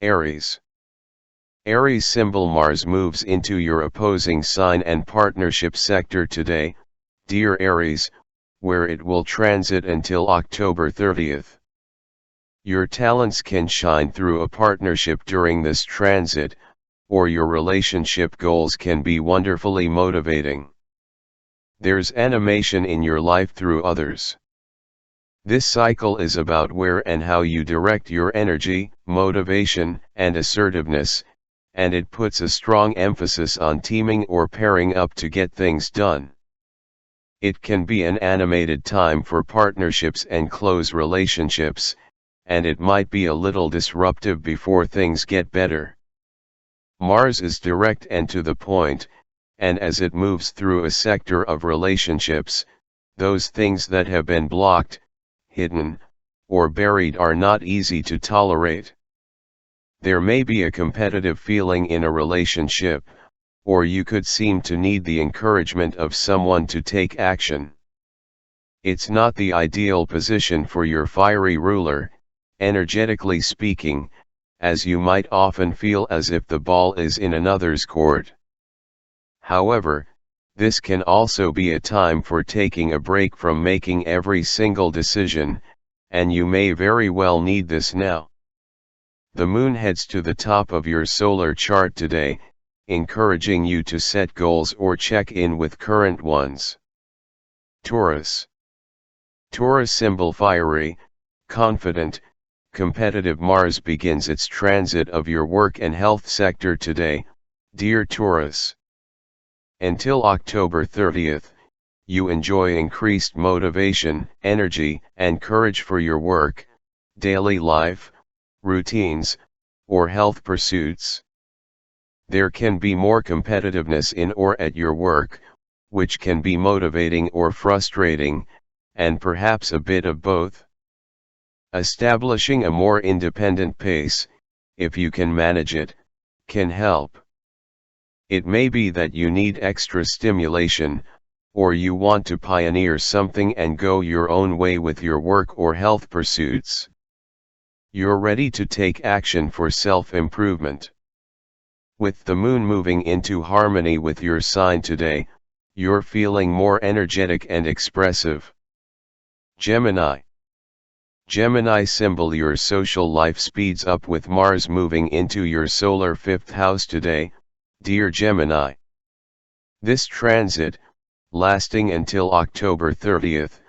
Aries. Aries symbol Mars moves into your opposing sign and partnership sector today, dear Aries, where it will transit until October 30th. Your talents can shine through a partnership during this transit, or your relationship goals can be wonderfully motivating. There's animation in your life through others. This cycle is about where and how you direct your energy, motivation, and assertiveness, and it puts a strong emphasis on teaming or pairing up to get things done. It can be an animated time for partnerships and close relationships, and it might be a little disruptive before things get better. Mars is direct and to the point, and as it moves through a sector of relationships, those things that have been blocked, hidden, or buried are not easy to tolerate. There may be a competitive feeling in a relationship, or you could seem to need the encouragement of someone to take action. It's not the ideal position for your fiery ruler, energetically speaking, as you might often feel as if the ball is in another's court. However, this can also be a time for taking a break from making every single decision, and you may very well need this now. The moon heads to the top of your solar chart today, encouraging you to set goals or check in with current ones. Taurus. Taurus symbol fiery, confident, competitive Mars begins its transit of your work and health sector today, dear Taurus. Until October 30th, you enjoy increased motivation, energy, and courage for your work, daily life, routines, or health pursuits. There can be more competitiveness in or at your work, which can be motivating or frustrating, and perhaps a bit of both. Establishing a more independent pace, if you can manage it, can help. It may be that you need extra stimulation, or you want to pioneer something and go your own way with your work or health pursuits. You're ready to take action for self-improvement. With the moon moving into harmony with your sign today, you're feeling more energetic and expressive. Gemini. Gemini symbol your social life speeds up with Mars moving into your solar 5th house today, dear Gemini. This transit, lasting until October 30th,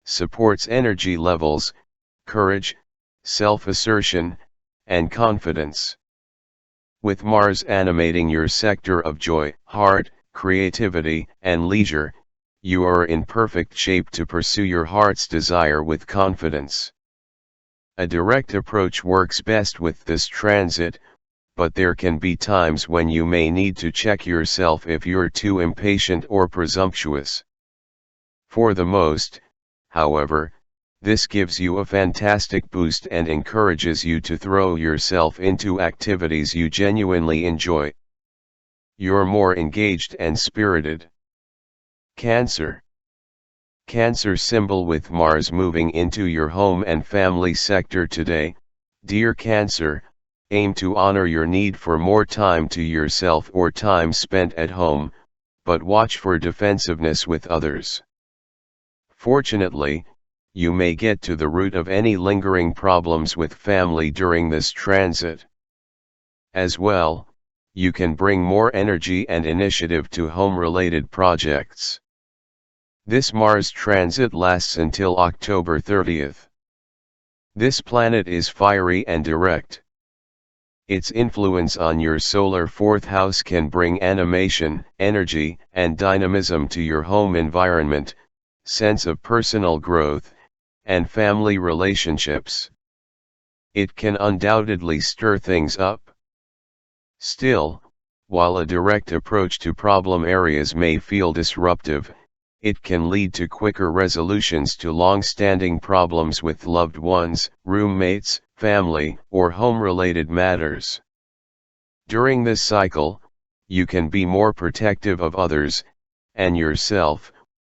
supports energy levels, courage, self-assertion, and confidence. With Mars animating your sector of joy, heart, creativity, and leisure, you are in perfect shape to pursue your heart's desire with confidence. A direct approach works best with this transit, but there can be times when you may need to check yourself if you're too impatient or presumptuous. For the most, however, this gives you a fantastic boost and encourages you to throw yourself into activities you genuinely enjoy. You're more engaged and spirited. Cancer. Cancer symbol with Mars moving into your home and family sector today, dear Cancer, aim to honor your need for more time to yourself or time spent at home, but watch for defensiveness with others. Fortunately, you may get to the root of any lingering problems with family during this transit. As well, you can bring more energy and initiative to home-related projects. This Mars transit lasts until October 30th. This planet is fiery and direct. Its influence on your solar 4th house can bring animation, energy, and dynamism to your home environment, sense of personal growth, and family relationships. It can undoubtedly stir things up. Still, while a direct approach to problem areas may feel disruptive, it can lead to quicker resolutions to long-standing problems with loved ones, roommates, family, or home-related matters. During this cycle, you can be more protective of others, and yourself,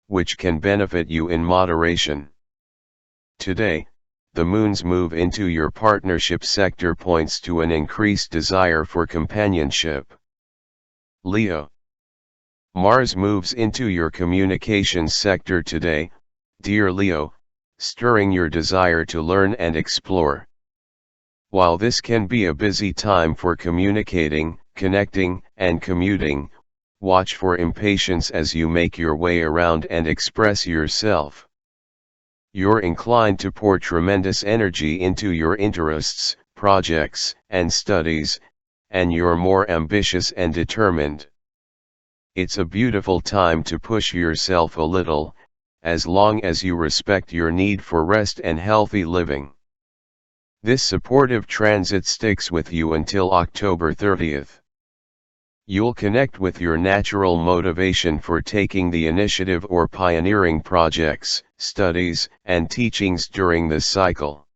which can benefit you in moderation. Today, the moon's move into your partnership sector points to an increased desire for companionship. Leo. Mars moves into your communications sector today, dear Leo, stirring your desire to learn and explore. While this can be a busy time for communicating, connecting, and commuting, watch for impatience as you make your way around and express yourself. You're inclined to pour tremendous energy into your interests, projects, and studies, and you're more ambitious and determined. It's a beautiful time to push yourself a little, as long as you respect your need for rest and healthy living. This supportive transit sticks with you until October 30th. You'll connect with your natural motivation for taking the initiative or pioneering projects, studies, and teachings during this cycle.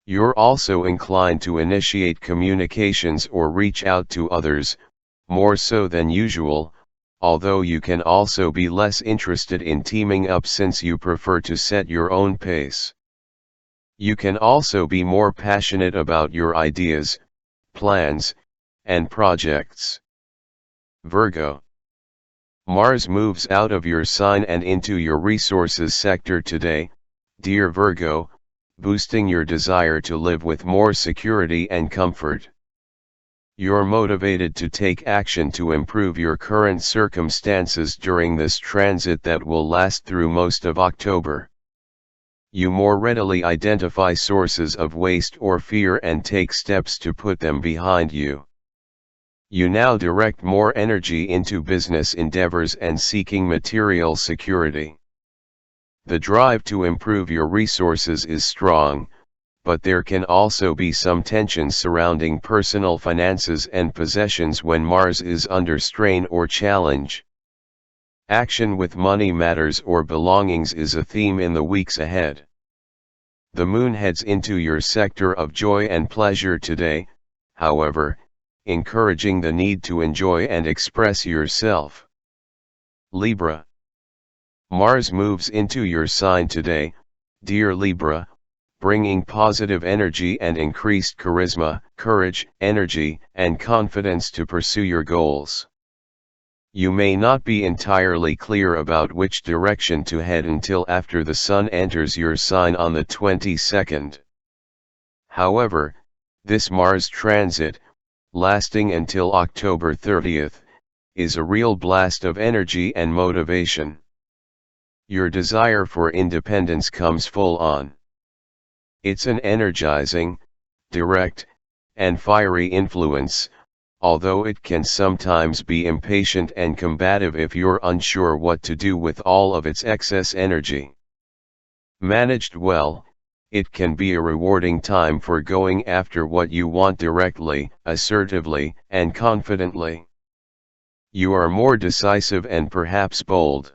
You're also inclined to initiate communications or reach out to others, more so than usual, although you can also be less interested in teaming up since you prefer to set your own pace. You can also be more passionate about your ideas, plans, and projects. Virgo. Mars moves out of your sign and into your resources sector today, dear Virgo, boosting your desire to live with more security and comfort. You're motivated to take action to improve your current circumstances during this transit that will last through most of October. You more readily identify sources of waste or fear and take steps to put them behind you. You now direct more energy into business endeavors and seeking material security. The drive to improve your resources is strong, but there can also be some tensions surrounding personal finances and possessions when Mars is under strain or challenge. Action with money matters or belongings is a theme in the weeks ahead. The moon heads into your sector of joy and pleasure today, however, encouraging the need to enjoy and express yourself. Libra. Mars moves into your sign today, dear Libra, bringing positive energy and increased charisma, courage, energy, and confidence to pursue your goals. You may not be entirely clear about which direction to head until after the Sun enters your sign on the 22nd. However, this Mars transit, lasting until October 30th, is a real blast of energy and motivation. Your desire for independence comes full on. It's an energizing, direct, and fiery influence, although it can sometimes be impatient and combative if you're unsure what to do with all of its excess energy. Managed well, it can be a rewarding time for going after what you want directly, assertively, and confidently. You are more decisive and perhaps bold.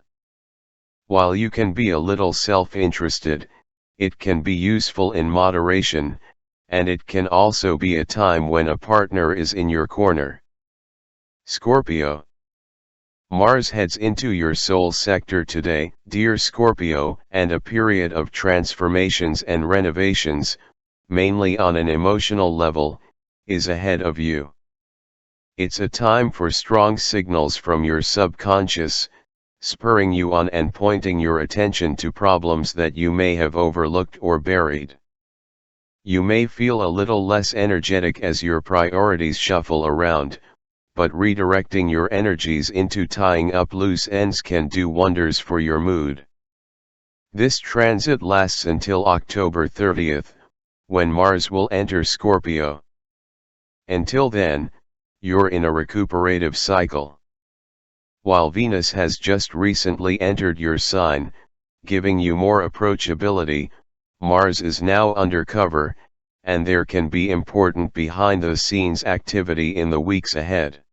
While you can be a little self-interested, it can be useful in moderation, and it can also be a time when a partner is in your corner. Scorpio. Mars heads into your soul sector today, dear Scorpio, and a period of transformations and renovations, mainly on an emotional level, is ahead of you. It's a time for strong signals from your subconscious, spurring you on and pointing your attention to problems that you may have overlooked or buried. You may feel a little less energetic as your priorities shuffle around, but redirecting your energies into tying up loose ends can do wonders for your mood. This transit lasts until October 30th, when Mars will enter Scorpio. Until then, you're in a recuperative cycle. While Venus has just recently entered your sign, giving you more approachability, Mars is now undercover, and there can be important behind-the-scenes activity in the weeks ahead.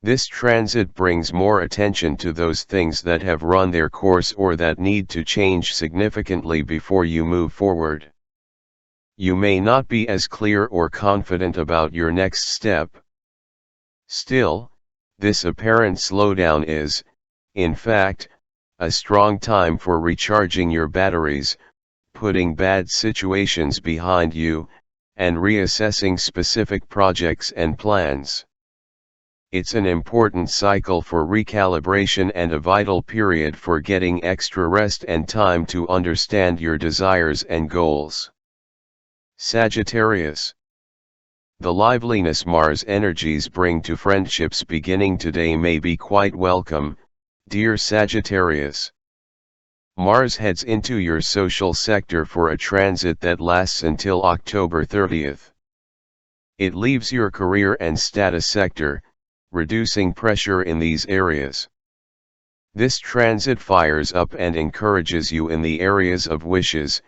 This transit brings more attention to those things that have run their course or that need to change significantly before you move forward. You may not be as clear or confident about your next step. Still, this apparent slowdown is, in fact, a strong time for recharging your batteries, putting bad situations behind you, and reassessing specific projects and plans. It's an important cycle for recalibration and a vital period for getting extra rest and time to understand your desires and goals. Sagittarius. The liveliness Mars energies bring to friendships beginning today may be quite welcome, dear Sagittarius. Mars heads into your social sector for a transit that lasts until October 30th. It leaves your career and status sector, reducing pressure in these areas. This transit fires up and encourages you in the areas of wishes,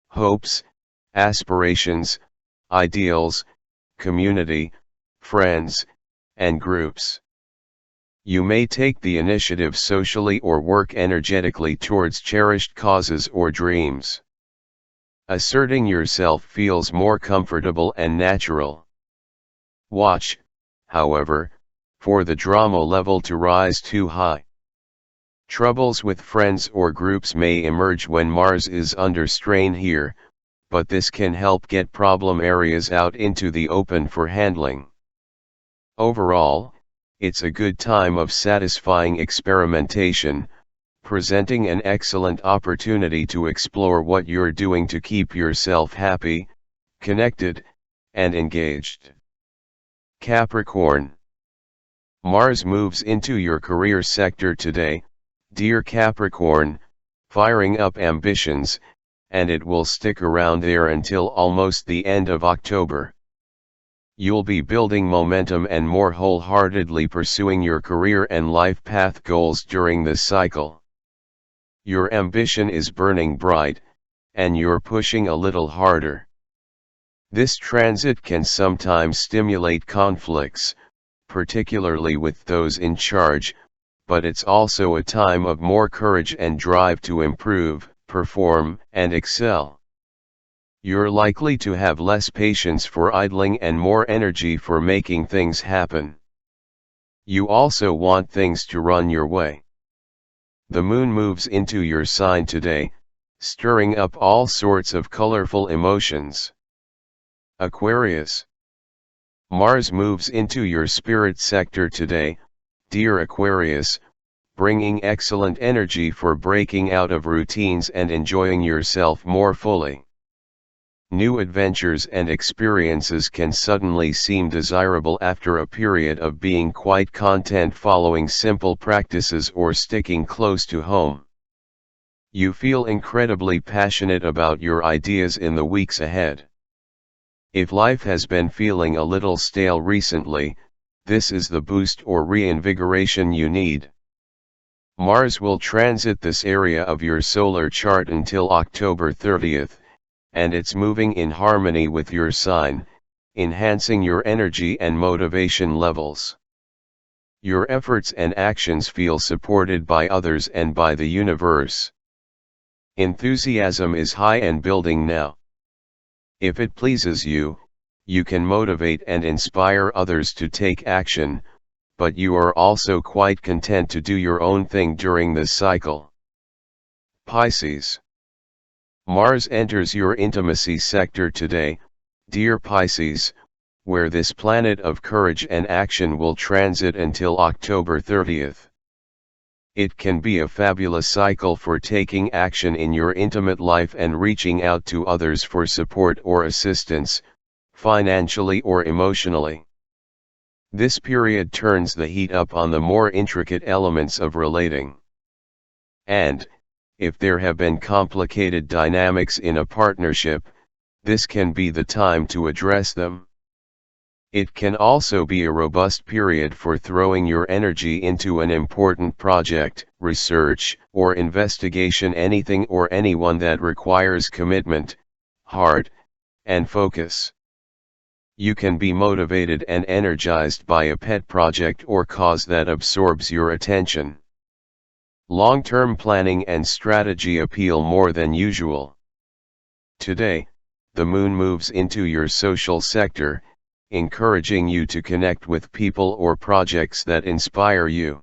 hopes, aspirations, ideals, community, friends, and groups. You may take the initiative socially or work energetically towards cherished causes or dreams. Asserting yourself feels more comfortable and natural. Watch, however, for the drama level to rise too high. Troubles with friends or groups may emerge when Mars is under strain here, but this can help get problem areas out into the open for handling. Overall, it's a good time of satisfying experimentation, presenting an excellent opportunity to explore what you're doing to keep yourself happy, connected, and engaged. Capricorn. Mars moves into your career sector today, dear Capricorn, firing up ambitions, and it will stick around there until almost the end of October. You'll be building momentum and more wholeheartedly pursuing your career and life path goals during this cycle. Your ambition is burning bright, and you're pushing a little harder. This transit can sometimes stimulate conflicts, particularly with those in charge, but it's also a time of more courage and drive to improve, perform, and excel. You're likely to have less patience for idling and more energy for making things happen. You also want things to run your way. The moon moves into your sign today, stirring up all sorts of colorful emotions. Aquarius. Mars moves into your spirit sector today, dear Aquarius, bringing excellent energy for breaking out of routines and enjoying yourself more fully. New adventures and experiences can suddenly seem desirable after a period of being quite content following simple practices or sticking close to home. You feel incredibly passionate about your ideas in the weeks ahead. If life has been feeling a little stale recently, this is the boost or reinvigoration you need. Mars will transit this area of your solar chart until October 30th, and it's moving in harmony with your sign, enhancing your energy and motivation levels. Your efforts and actions feel supported by others and by the universe. Enthusiasm is high and building now. If it pleases you, you can motivate and inspire others to take action, but you are also quite content to do your own thing during this cycle. Pisces. Mars enters your intimacy sector today, dear Pisces, where this planet of courage and action will transit until October 30th. It can be a fabulous cycle for taking action in your intimate life and reaching out to others for support or assistance, financially or emotionally. This period turns the heat up on the more intricate elements of relating. And, if there have been complicated dynamics in a partnership, this can be the time to address them. It can also be a robust period for throwing your energy into an important project, research, or investigation, anything or anyone that requires commitment, heart, and focus. You can be motivated and energized by a pet project or cause that absorbs your attention. Long-term planning and strategy appeal more than usual. Today, the moon moves into your social sector, encouraging you to connect with people or projects that inspire you.